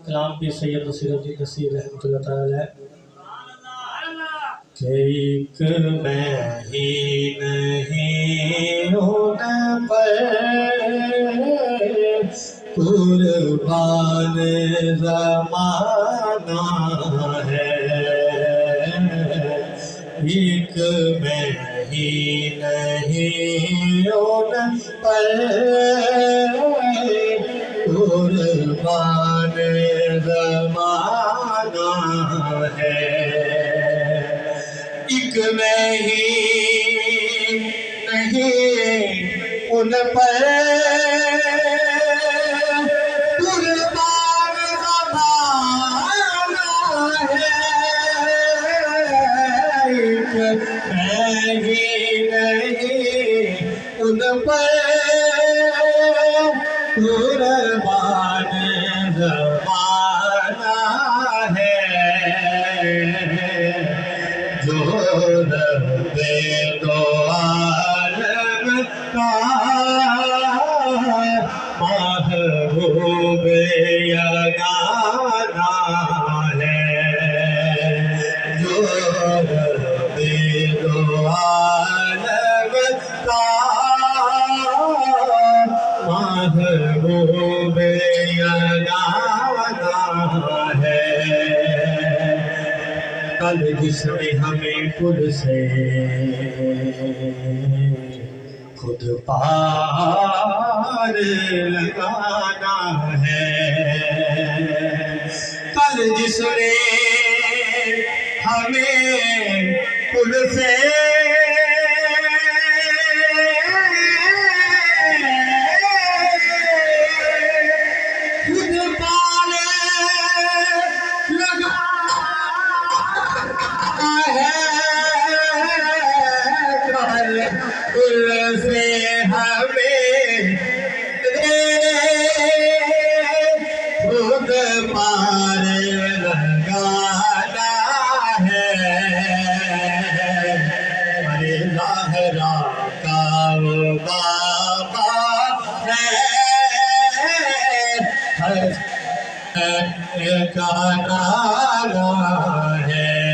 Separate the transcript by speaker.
Speaker 1: کلام بھی سید نصیر الدین نصیر رحمۃ اللہ تعالیٰ کہ ایک میں ہی نہیں ہوں پر قربان زمانہ ہے، ایک میں ہی نہیں ہوں پر قربان زمانہ ہے، ایک میں ہی نہیں ان پر قربان زمانہ ہے، ایک میں ہی نہیں ان پر قربان زمانہ ہے، جو رب دو عالم کا محبوب یگانہ ہے، جو رب دو عالم کا محبوب یگانہ ہے، کل جس نے ہمیں خود سے خود پار لگانا ہے، کل جس نے ہمیں خود سے خود پار لگانا ہے، کل سے ہمیں خود پار لگانا ہے، ارے ظاہرہ کا وہ بابا ہے، کا نالا ہے،